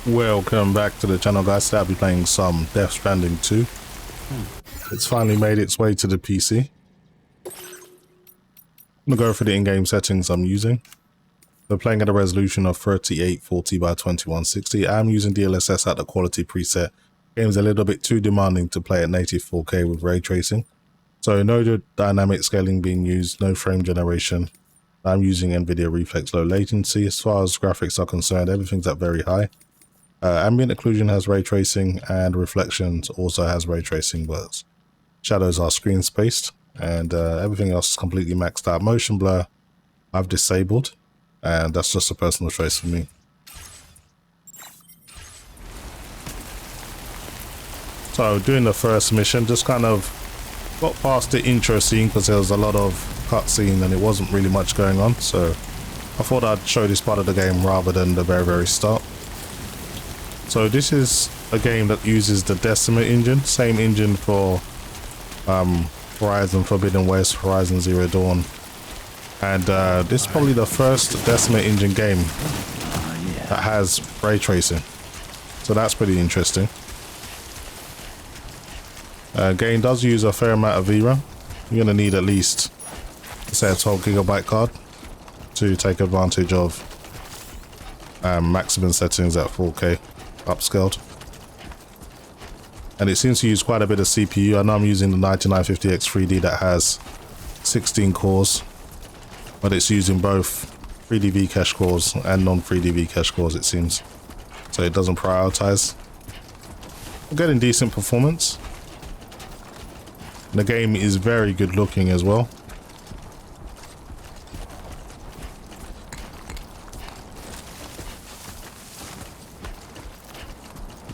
Welcome back to the channel, guys. Today I'll be playing some Death Stranding 2. It's finally made its way to the PC. I'm going to go through the in-game settings I'm using. We're playing at a resolution of 3840 by 2160. I'm using DLSS at the quality preset. Game's a little bit too demanding to play at native 4K with ray tracing. So no dynamic scaling being used, no frame generation. I'm using Nvidia Reflex low latency. As far as graphics are concerned, everything's at very high. Ambient occlusion has ray tracing, and reflections also has ray tracing, but shadows are screen spaced, and everything else is completely maxed out. Motion blur I've disabled, and that's just a personal choice for me. So doing the first mission, just kind of got past the intro scene because there was a lot of cutscene and it wasn't really much going on, so I thought I'd show this part of the game rather than the very start. So this is a game that uses the Decima engine, same engine for Horizon Forbidden West, Horizon Zero Dawn, and this is probably the first Decima engine game that has ray tracing, so that's pretty interesting. Game does use a fair amount of VRAM. You're going to need at least, say, a 12 GB card to take advantage of maximum settings at 4K upscaled. And it seems to use quite a bit of CPU. I know I'm using the 9950X 3D that has 16 cores, but it's using both 3D V-cache cores and non-3D V-cache cores, it seems. So it doesn't prioritize. I'm getting decent performance. The game is very good looking as well.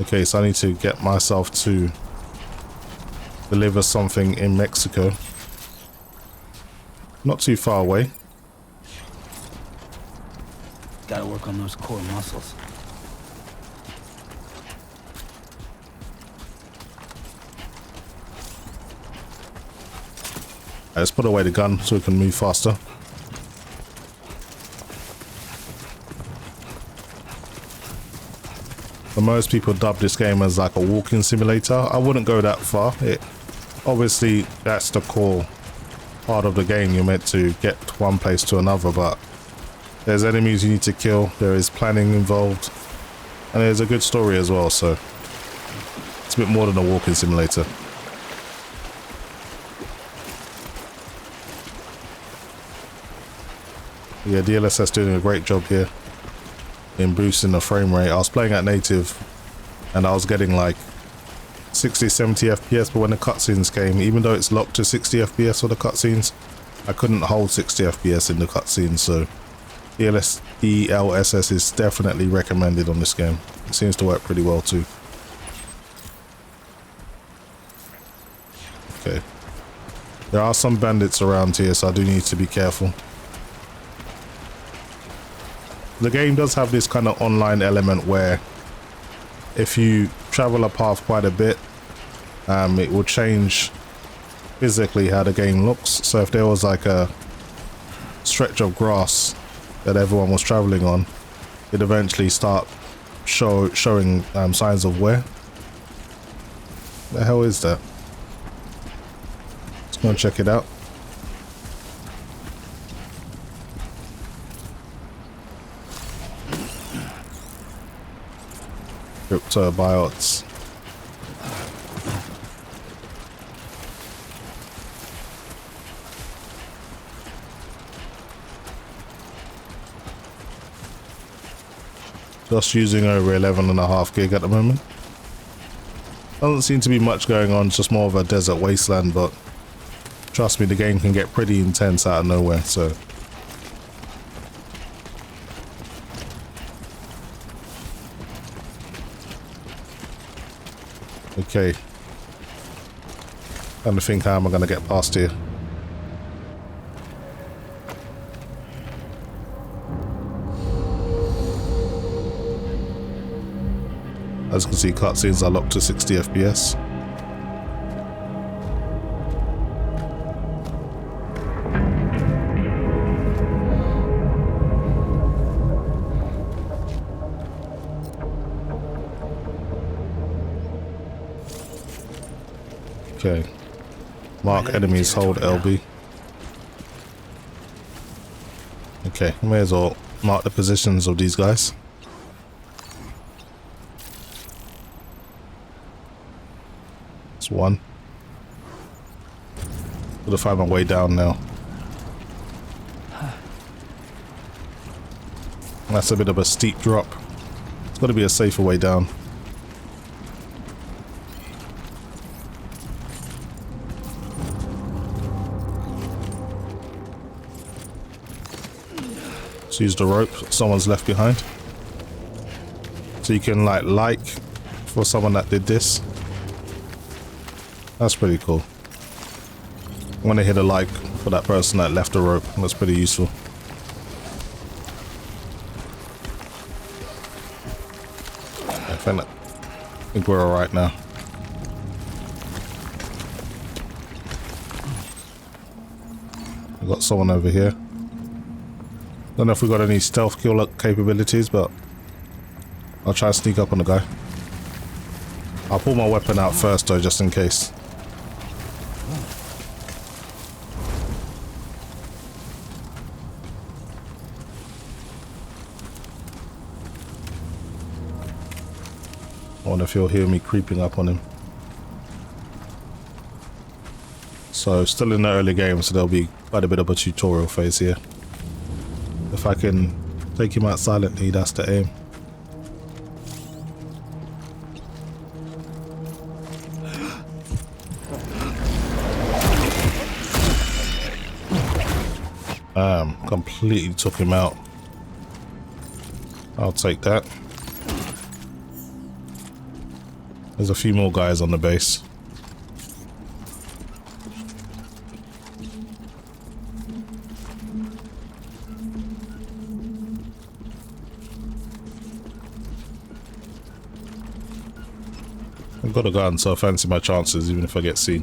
Okay, so I need to get myself to deliver something in Mexico. Not too far away. Gotta work on those core muscles. Let's put away the gun so we can move faster. But most people dub this game as like a walking simulator. I wouldn't go that far. Obviously that's the core part of the game. You're meant to get one place to another, but there's enemies you need to kill, there is planning involved, and there's a good story as well, so it's a bit more than a walking simulator. Yeah, DLSS doing a great job here in boosting the frame rate. I was playing at native and I was getting like 60-70 FPS, but when the cutscenes came, even though it's locked to 60 FPS for the cutscenes, I couldn't hold 60 FPS in the cutscenes, so DLSS is definitely recommended on this game. It seems to work pretty well too. Okay. There are some bandits around here, so I do need to be careful. The game does have this kind of online element where if you travel a path quite a bit, it will change physically how the game looks. So if there was like a stretch of grass that everyone was traveling on, it'd eventually start showing signs of wear. The hell is that? Let's go and check it out. Cryptobiotes. Just using over 11.5 gig at the moment. Doesn't seem to be much going on, it's just more of a desert wasteland, but trust me, the game can get pretty intense out of nowhere, so. Okay. Trying to think how am I going to get past here. As you can see, cutscenes are locked to 60 FPS. Okay. Mark enemies, hold LB. Okay, may as well mark the positions of these guys. That's one. Gotta find my way down now. That's a bit of a steep drop. It's gotta be a safer way down. Let's use the rope someone's left behind. So you can like for someone that did this. That's pretty cool. I'm gonna hit a like for that person that left the rope. That's pretty useful. I think we're alright now. We've got someone over here. Don't know if we got any stealth kill capabilities, but I'll try and sneak up on the guy. I'll pull my weapon out first though, just in case. I wonder if you'll hear me creeping up on him. So still in the early game, so there'll be quite a bit of a tutorial phase here. If I can take him out silently, that's the aim. Completely took him out. I'll take that. There's a few more guys on the base. I've got a gun, so I fancy my chances even if I get seen.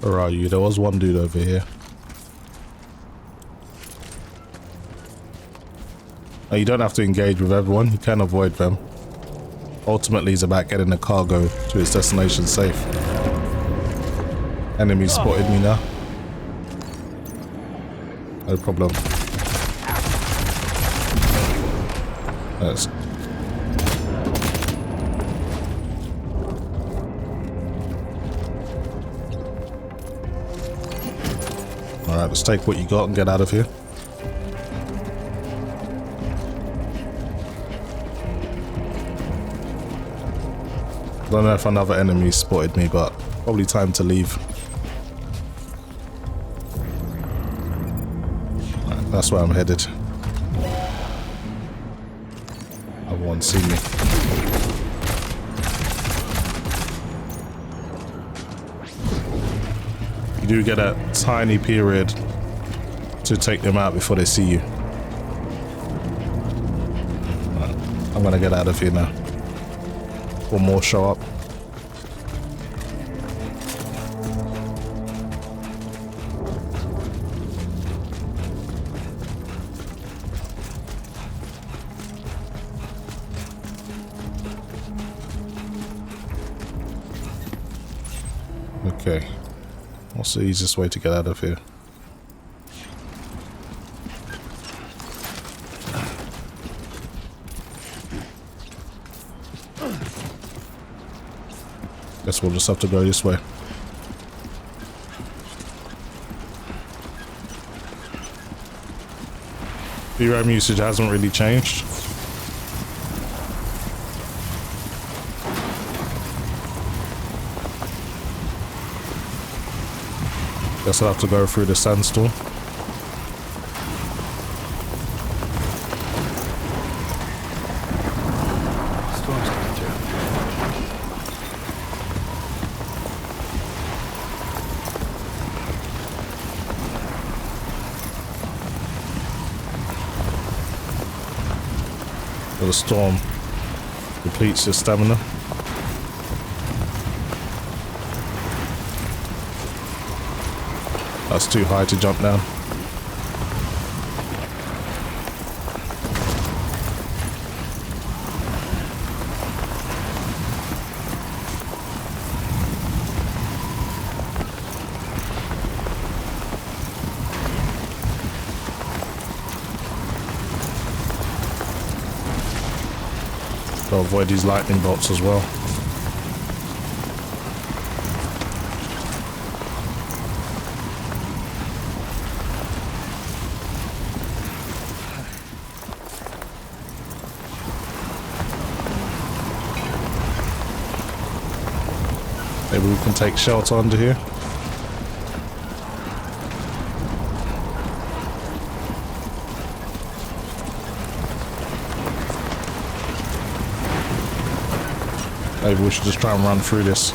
Where are you? There was one dude over here. Now, you don't have to engage with everyone, you can avoid them. Ultimately, it's about getting the cargo to its destination safe. Enemy spotted me now. No problem. That's... Alright, let's take what you got and get out of here. Don't know if another enemy spotted me, but probably time to leave. Right, that's where I'm headed. Everyone's seen me. You do get a tiny period to take them out before they see you. Right, I'm gonna get out of here now. Or more show up. Okay. What's the easiest way to get out of here? Guess we'll just have to go this way. VRAM usage hasn't really changed. Guess I'll have to go through the sandstorm. Storm's coming through. the storm depletes your stamina. That's too high to jump down. Gotta avoid these lightning bolts as well. Maybe we can take shelter under here. Maybe we should just try and run through this.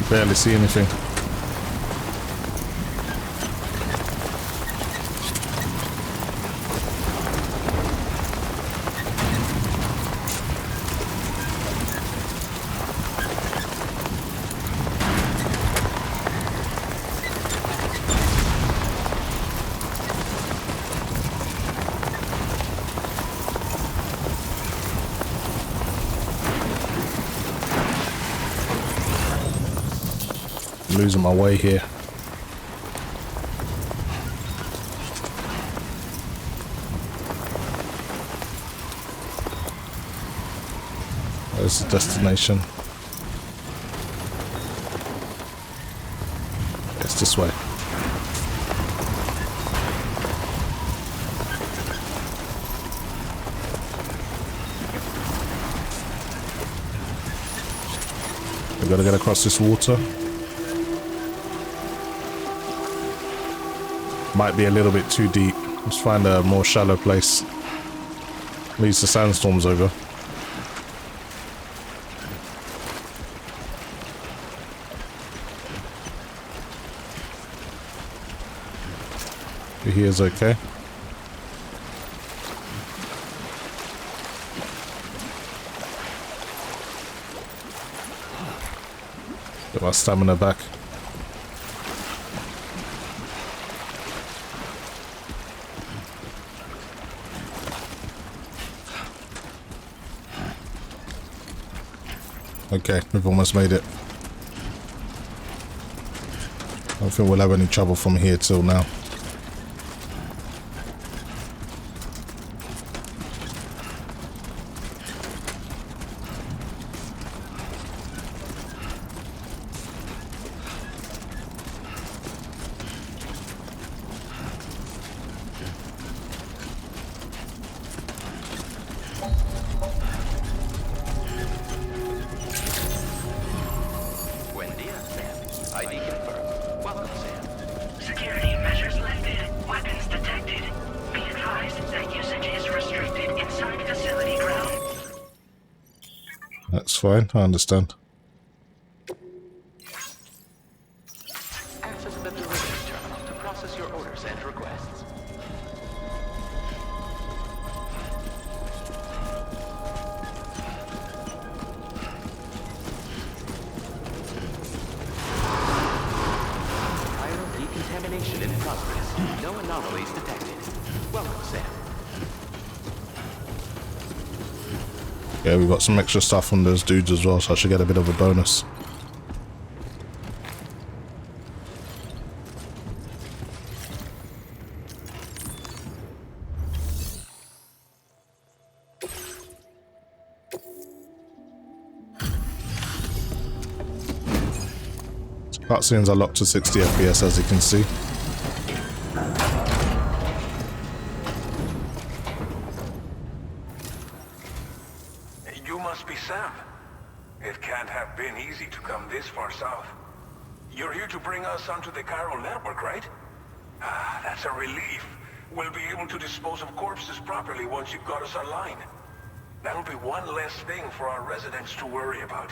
Barely see anything. Losing my way here. There's the destination. It's this way. We've got to get across this water. Might be a little bit too deep. Let's find a more shallow place. Leads the sandstorms over. Here's okay. Get my stamina back. Okay, we've almost made it. I don't think we'll have any trouble from here till now. That's fine, I understand. Access the delivery terminal to process your orders and requests. Iron decontamination in progress. No anomalies detected. Welcome, Sam. Yeah, we've got some extra stuff from those dudes as well, so I should get a bit of a bonus. Cutscenes are locked to 60 FPS, as you can see. You must be Sam. It can't have been easy to come this far south. You're here to bring us onto the Chiral network, right? Ah, that's a relief. We'll be able to dispose of corpses properly once you've got us online. That'll be one less thing for our residents to worry about.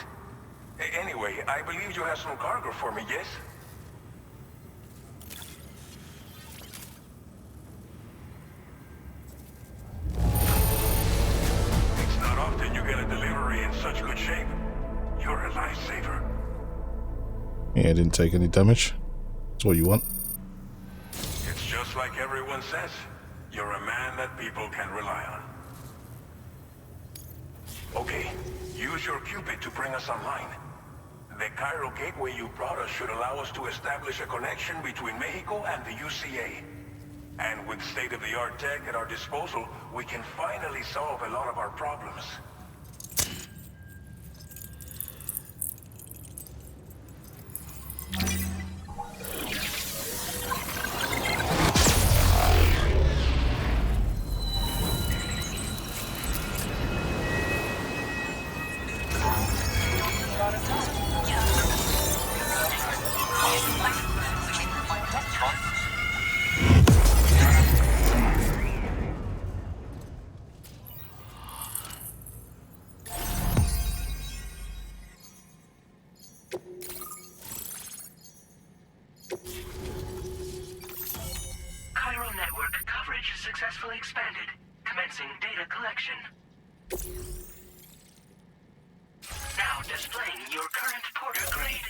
Anyway, I believe you have some cargo for me, yes? It's not often you get a delivery in such good shape. You're a lifesaver. Yeah, didn't take any damage. That's what you want. It's just like everyone says. You're a man that people can rely on. Okay, use your Cupid to bring us online. The Cairo gateway you brought us should allow us to establish a connection between Mexico and the UCA. And with state-of-the-art tech at our disposal, we can finally solve a lot of our problems. Cairo network coverage successfully expanded. Commencing data collection. Now displaying your current porter grade.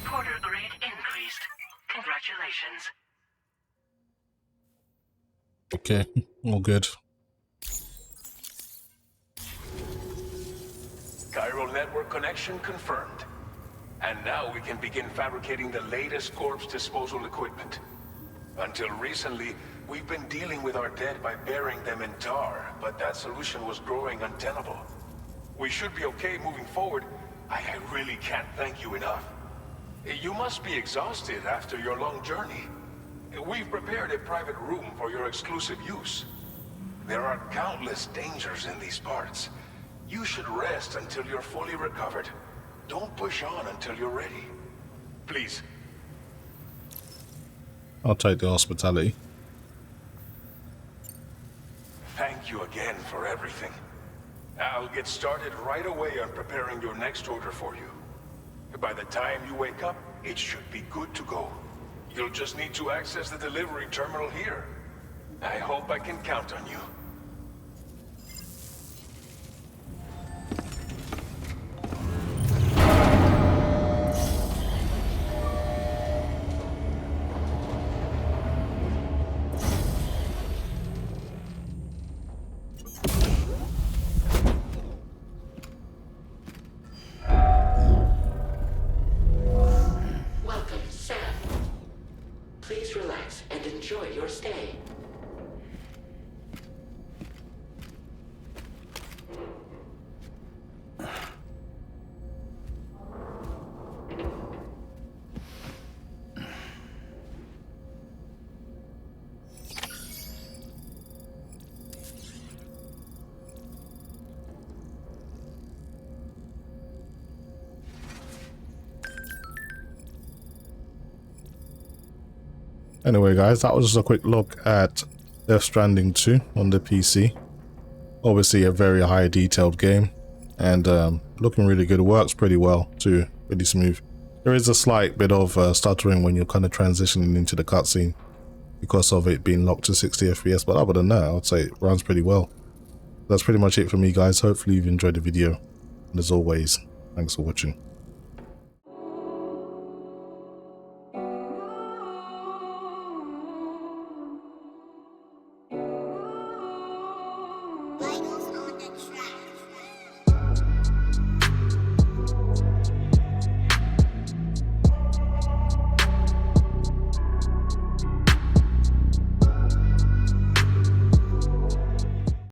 Porter grade increased. Congratulations. Okay, all good. Cairo network connection confirmed. And now we can begin fabricating the latest corpse disposal equipment. Until recently, we've been dealing with our dead by burying them in tar, but that solution was growing untenable. We should be okay moving forward. I really can't thank you enough. You must be exhausted after your long journey. We've prepared a private room for your exclusive use. There are countless dangers in these parts. You should rest until you're fully recovered. Don't push on until you're ready. Please. I'll take the hospitality. Thank you again for everything. I'll get started right away on preparing your next order for you. By the time you wake up, it should be good to go. You'll just need to access the delivery terminal here. I hope I can count on you. Welcome, Sam. Please relax and enjoy your stay. Anyway guys, that was just a quick look at Death Stranding 2 on the PC. Obviously a very high detailed game and looking really good. It works pretty well too, really smooth. There is a slight bit of stuttering when you're kind of transitioning into the cutscene because of it being locked to 60 FPS, but other than that I'd say it runs pretty well. That's pretty much it for me guys. Hopefully you've enjoyed the video, and as always, thanks for watching.